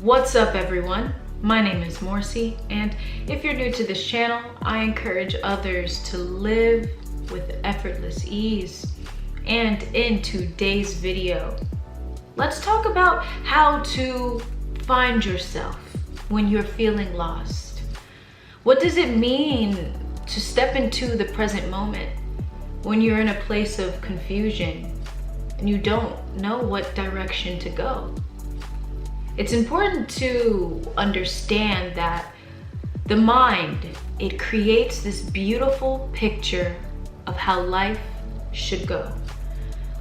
What's up, everyone? My name is Morcie, and if you're new to this channel, I encourage others to live with effortless ease. And in today's video, let's talk about how to find yourself when you're feeling lost. What does it mean to step into the present moment when you're in a place of confusion and you don't know what direction to go? It's important to understand that the mind, it creates this beautiful picture of how life should go.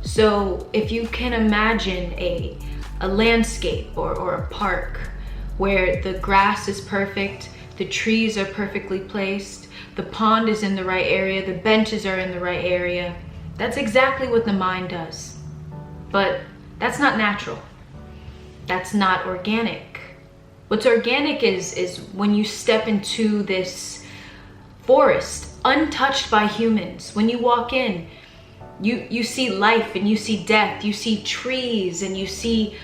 So if you can imagine a landscape or a park where the grass is perfect, the trees are perfectly placed, the pond is in the right area, the benches are in the right area, that's exactly what the mind does. But that's not natural. That's not organic. What's organic is when you step into this forest untouched by humans. When you walk in, you see life and you see death, you see trees, and you see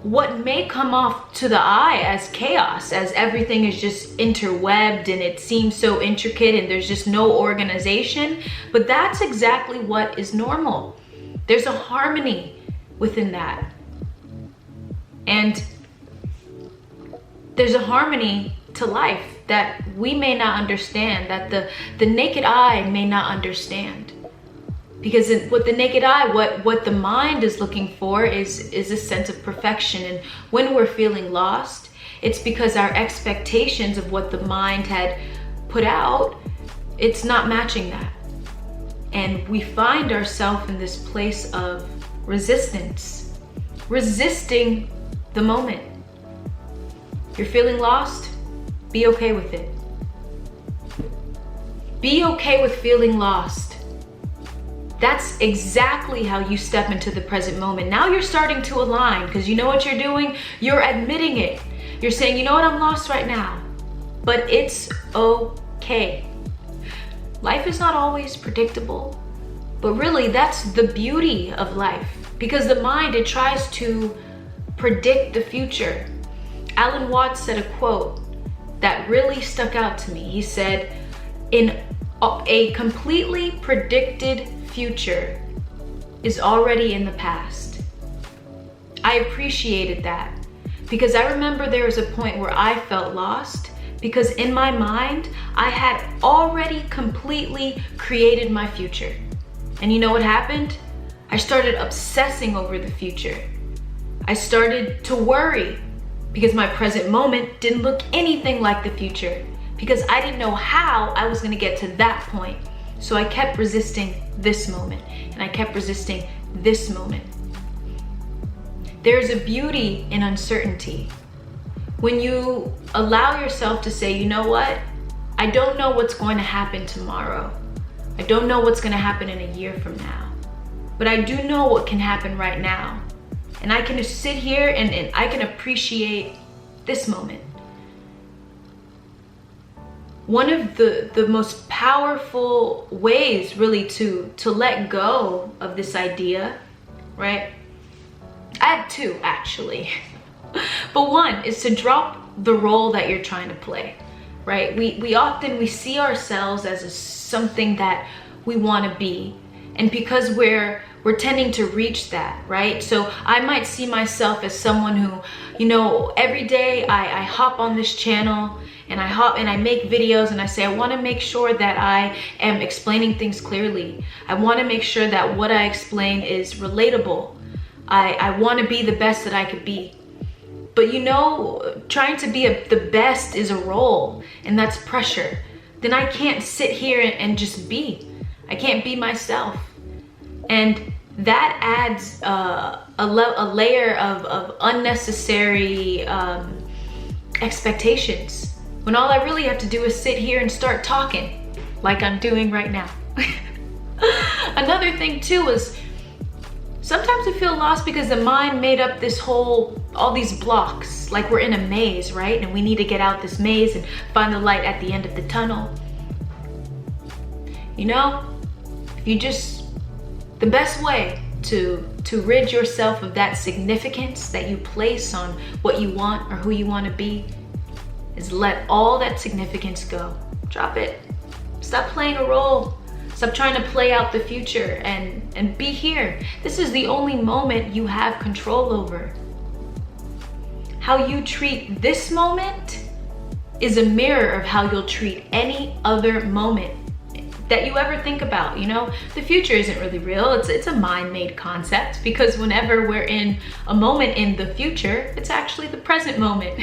what may come off to the eye as chaos, as everything is just interwebbed and it seems so intricate and there's just no organization. But that's exactly what is normal. There's a harmony within that. And there's a harmony to life that we may not understand, that the naked eye may not understand. Because with the naked eye, what the mind is looking for is a sense of perfection. And when we're feeling lost, it's because our expectations of what the mind had put out, it's not matching that. And we find ourselves in this place of resistance, resisting the moment. You're feeling lost? Be okay with it. Be okay with feeling lost. That's exactly how you step into the present moment. Now you're starting to align, because you know what you're doing? You're admitting it. You're saying, you know what, I'm lost right now, but it's okay. Life is not always predictable, but really that's the beauty of life, because the mind, it tries to predict the future. Alan Watts said a quote that really stuck out to me. He said, in a completely predicted future is already in the past. I appreciated that, because I remember there was a point where I felt lost, because in my mind, I had already completely created my future. And you know what happened? I started obsessing over the future. I started to worry because my present moment didn't look anything like the future, because I didn't know how I was gonna get to that point. So I kept resisting this moment, and I kept resisting this moment. There's a beauty in uncertainty. When you allow yourself to say, you know what? I don't know what's going to happen tomorrow. I don't know what's gonna happen in a year from now, but I do know what can happen right now. And I can just sit here and I can appreciate this moment. One of the most powerful ways really to let go of this idea, right? I have two actually. But one is to drop the role that you're trying to play, right? We often see ourselves as something that we want to be. And because we're tending to reach that, right? So I might see myself as someone who, you know, every day I hop on this channel and I make videos and I say, I want to make sure that I am explaining things clearly. I want to make sure that what I explain is relatable. I want to be the best that I could be. But you know, trying to be the best is a role, and that's pressure. Then I can't sit here and just be. I can't be myself. And that adds a layer of unnecessary expectations, when all I really have to do is sit here and start talking like I'm doing right now. Another thing too is sometimes we feel lost because the mind made up all these blocks, like we're in a maze, right? And we need to get out this maze and find the light at the end of the tunnel. You know, the best way to rid yourself of that significance that you place on what you want or who you want to be is let all that significance go. Drop it. Stop playing a role. Stop trying to play out the future and be here. This is the only moment you have control over. How you treat this moment is a mirror of how you'll treat any other moment that you ever think about. You know, the future isn't really real. It's a mind-made concept, because whenever we're in a moment in the future, it's actually the present moment.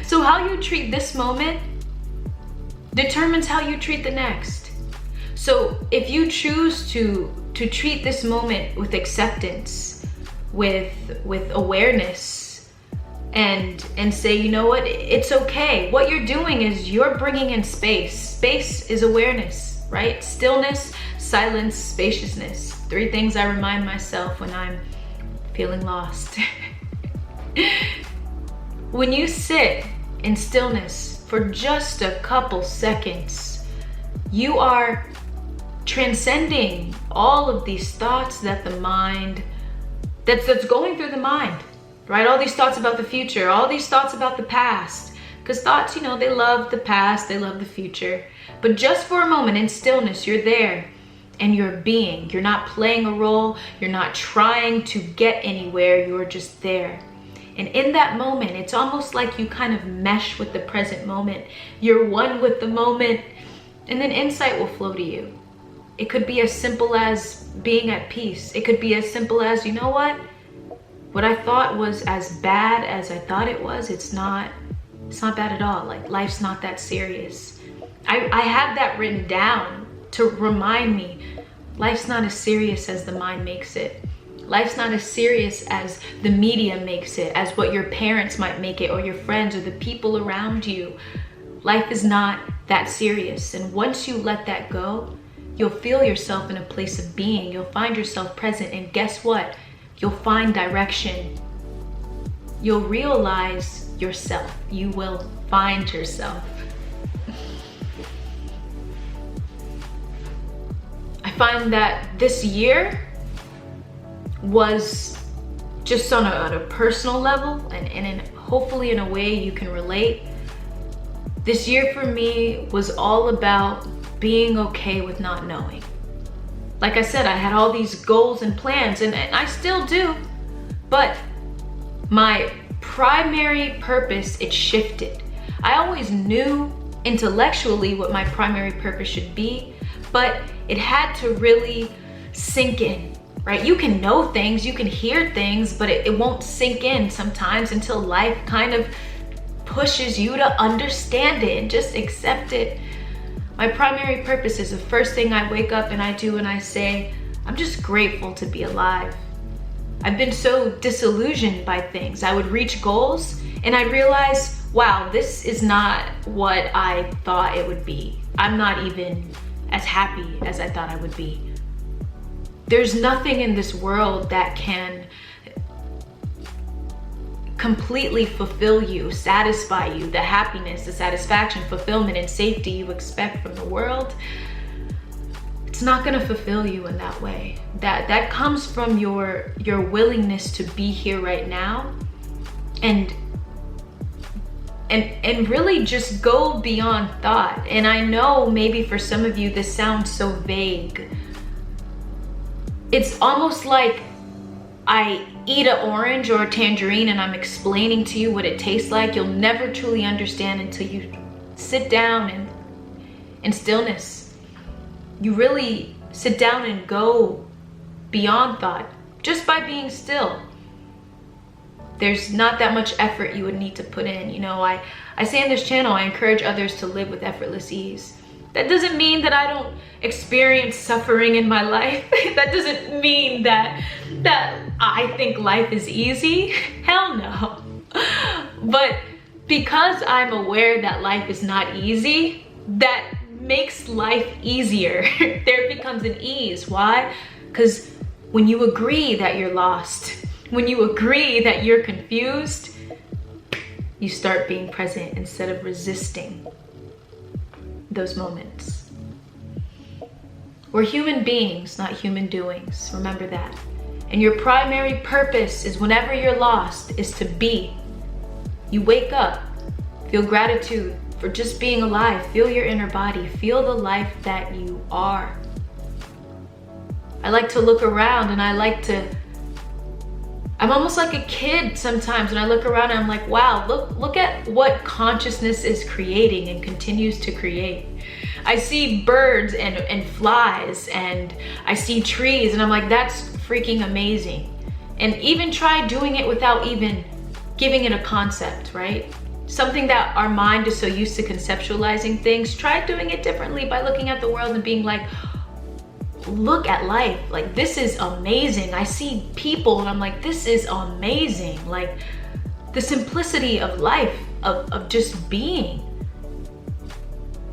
So how you treat this moment determines how you treat the next. So if you choose to treat this moment with acceptance, with awareness, and say, you know what, it's okay. What you're doing is you're bringing in space. Space is awareness, right? Stillness, silence, spaciousness. 3 things I remind myself when I'm feeling lost. When you sit in stillness for just a couple seconds, you are transcending all of these thoughts that the mind, that's going through the mind, right? All these thoughts about the future, all these thoughts about the past. Because thoughts, you know, they love the past, they love the future. But just for a moment in stillness, you're there and you're being. You're not playing a role. You're not trying to get anywhere. You're just there. And in that moment, it's almost like you kind of mesh with the present moment. You're one with the moment, and then insight will flow to you. It could be as simple as being at peace. It could be as simple as, you know what I thought was as bad as I thought it was, it's not bad at all. Like, life's not that serious. I have that written down to remind me, life's not as serious as the mind makes it. Life's not as serious as the media makes it, as what your parents might make it, or your friends, or the people around you. Life is not that serious. And once you let that go, you'll feel yourself in a place of being. You'll find yourself present. And guess what? You'll find direction. You'll realize yourself. You will find yourself. I find that this year was just on a personal level, and hopefully in a way you can relate. This year for me was all about being okay with not knowing. Like I said, I had all these goals and plans, and I still do, but my primary purpose, it shifted. I always knew intellectually what my primary purpose should be, but it had to really sink in, right? You can know things, you can hear things, but it won't sink in sometimes until life kind of pushes you to understand it and just accept it. My primary purpose is the first thing I wake up and I do, and I say, I'm just grateful to be alive. I've been so disillusioned by things. I would reach goals and I'd realize, wow, this is not what I thought it would be. I'm not even as happy as I thought I would be. There's nothing in this world that can completely fulfill you, satisfy you, the happiness, the satisfaction, fulfillment, and safety you expect from the world. It's not gonna fulfill you in that way. That comes from your willingness to be here right now and really just go beyond thought. And I know maybe for some of you this sounds so vague. It's almost like I eat an orange or a tangerine and I'm explaining to you what it tastes like. You'll never truly understand until you sit down and in stillness. You really sit down and go beyond thought just by being still. There's not that much effort you would need to put in. You know, I say in this channel, I encourage others to live with effortless ease. That doesn't mean that I don't experience suffering in my life. That doesn't mean that I think life is easy. Hell no. But because I'm aware that life is not easy, that makes life easier. There becomes an ease. Why? Because when you agree that you're lost, when you agree that you're confused, you start being present instead of resisting those moments. We're human beings, not human doings. Remember that. And your primary purpose is, whenever you're lost, is to be. You wake up, feel gratitude for just being alive, feel your inner body, feel the life that you are. I like to look around and I'm almost like a kid sometimes when I look around and I'm like, wow, look at what consciousness is creating and continues to create. I see birds and flies, and I see trees, and I'm like, that's freaking amazing. And even try doing it without even giving it a concept, right? Something that our mind is so used to conceptualizing things, try doing it differently by looking at the world and being like, look at life, like this is amazing. I see people and I'm like, this is amazing. Like the simplicity of life, of just being.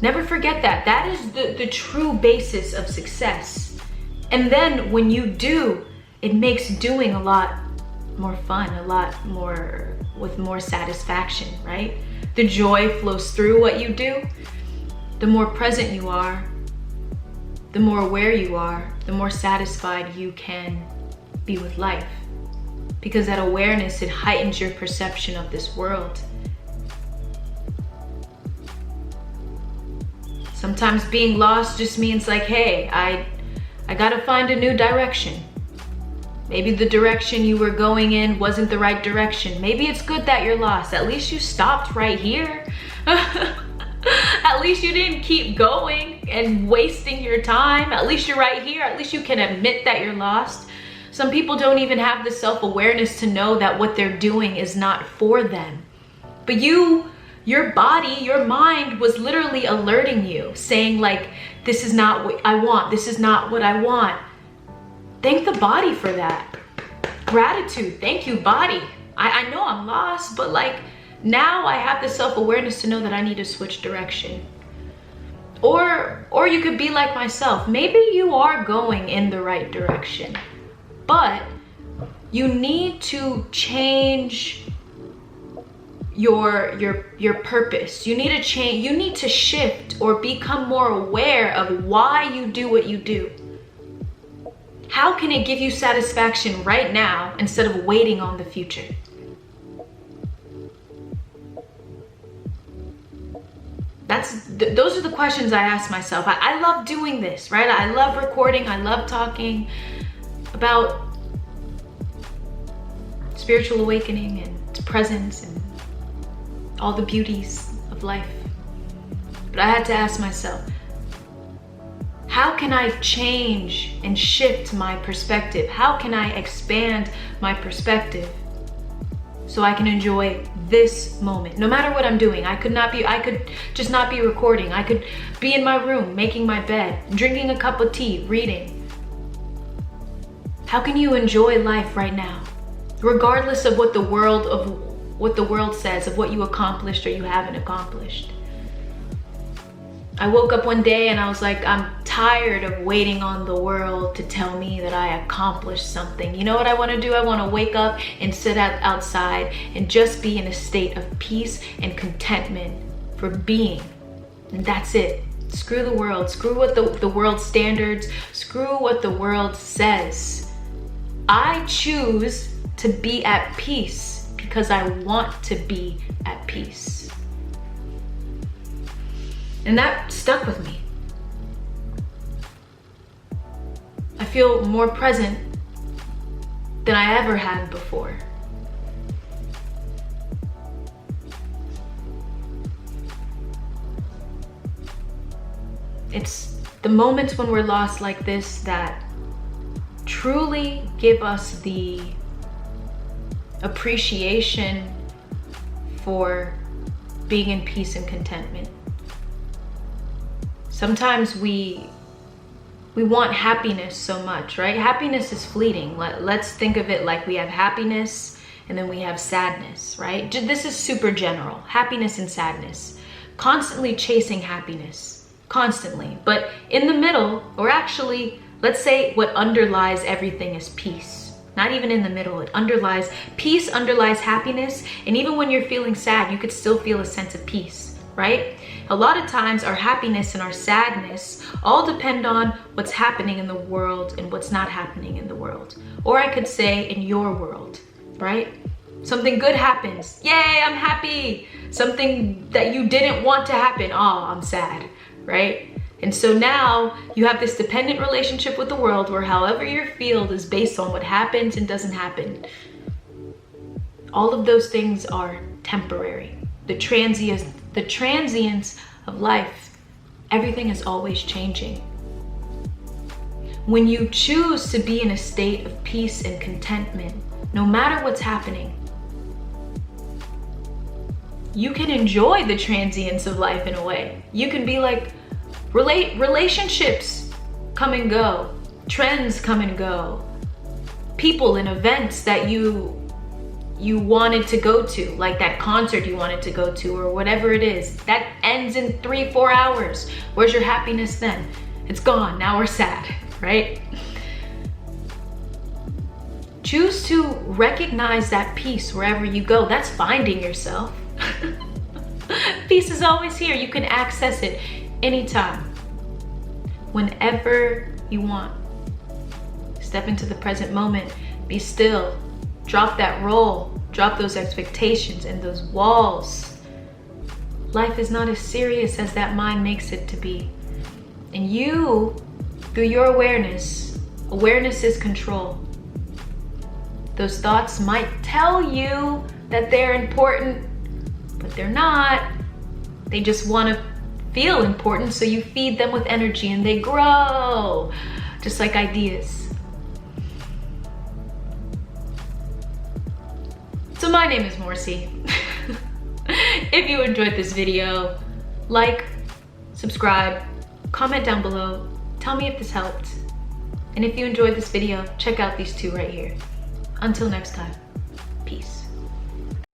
Never forget that. That is the true basis of success. And then when you do, it makes doing a lot more fun, a lot more, with more satisfaction, right? The joy flows through what you do. The more present you are, the more aware you are, the more satisfied you can be with life. Because that awareness, it heightens your perception of this world. Sometimes being lost just means like, hey, I gotta find a new direction. Maybe the direction you were going in wasn't the right direction. Maybe it's good that you're lost. At least you stopped right here. At least you didn't keep going and wasting your time. At least you're right here. At least you can admit that you're lost. Some people don't even have the self-awareness to know that what they're doing is not for them. But your body, your mind was literally alerting you, saying like, this is not what I want. This is not what I want. Thank the body for that. Gratitude. Thank you, body. I know I'm lost, but like, now I have the self-awareness to know that I need to switch direction. Or you could be like myself. Maybe you are going in the right direction, but you need to change your purpose. You need to change, you need to shift or become more aware of why you do what you do. How can it give you satisfaction right now instead of waiting on the future? Those are the questions I ask myself. I love doing this, right? I love recording. I love talking about spiritual awakening and presence and all the beauties of life. But I had to ask myself, how can I change and shift my perspective? How can I expand my perspective so I can enjoy this moment? No matter what I'm doing, I could just not be recording. I could be in my room, making my bed, drinking a cup of tea, reading. How can you enjoy life right now? Regardless of what the world says, of what you accomplished or you haven't accomplished. I woke up one day and I was like, I'm tired of waiting on the world to tell me that I accomplished something. You know what I want to do? I want to wake up and sit outside and just be in a state of peace and contentment for being. And that's it. Screw the world. Screw what the world standards. Screw what the world says. I choose to be at peace because I want to be at peace. And that stuck with me. I feel more present than I ever had before. It's the moments when we're lost like this that truly give us the appreciation for being in peace and contentment. Sometimes we want happiness so much, right? Happiness is fleeting. Let's think of it like we have happiness and then we have sadness, right? This is super general. Happiness and sadness. Constantly chasing happiness. Constantly. But in the middle, or actually, let's say what underlies everything is peace. Not even in the middle. Peace underlies happiness. And even when you're feeling sad, you could still feel a sense of peace, right? A lot of times our happiness and our sadness all depend on what's happening in the world and what's not happening in the world. Or I could say in your world, right? Something good happens. Yay, I'm happy. Something that you didn't want to happen. Oh, I'm sad, right? And so now you have this dependent relationship with the world where however your field is based on what happens and doesn't happen. All of those things are temporary. The transience of life, everything is always changing. When you choose to be in a state of peace and contentment, no matter what's happening, you can enjoy the transience of life in a way. You can be like, relationships come and go, trends come and go, people and events that you wanted to go to, like that concert you wanted to go to or whatever it is, that ends in 3-4 hours. Where's your happiness then? It's gone, now we're sad, right? Choose to recognize that peace wherever you go. That's finding yourself. Peace is always here. You can access it anytime, whenever you want. Step into the present moment, be still, drop that role, drop those expectations and those walls. Life is not as serious as that mind makes it to be. And you, through your awareness is control. Those thoughts might tell you that they're important, but they're not. They just want to feel important, so you feed them with energy and they grow, just like ideas. So my name is Morcie. If you enjoyed this video, like, subscribe, comment down below, tell me if this helped. And if you enjoyed this video, check out these two right here. Until next time, peace.